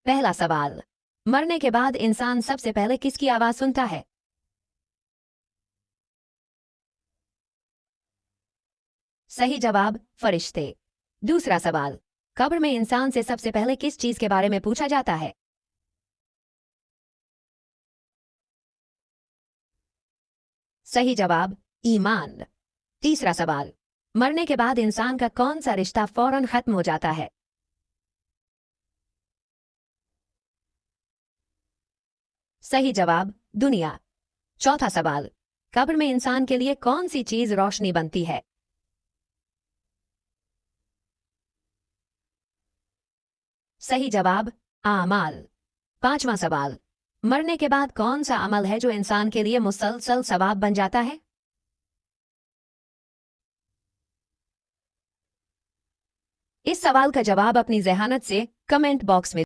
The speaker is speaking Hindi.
पहला सवाल, मरने के बाद इंसान सबसे पहले किसकी आवाज सुनता है? सही जवाब, फरिश्ते। दूसरा सवाल, कब्र में इंसान से सबसे पहले किस चीज के बारे में पूछा जाता है? सही जवाब, ईमान। तीसरा सवाल, मरने के बाद इंसान का कौन सा रिश्ता फौरन खत्म हो जाता है? सही जवाब, दुनिया। चौथा सवाल, कब्र में इंसान के लिए कौन सी चीज रोशनी बनती है? सही जवाब, आमाल। पांचवा सवाल, मरने के बाद कौन सा अमल है जो इंसान के लिए मुसलसल सवाब बन जाता है? इस सवाल का जवाब अपनी ज़हानत से कमेंट बॉक्स में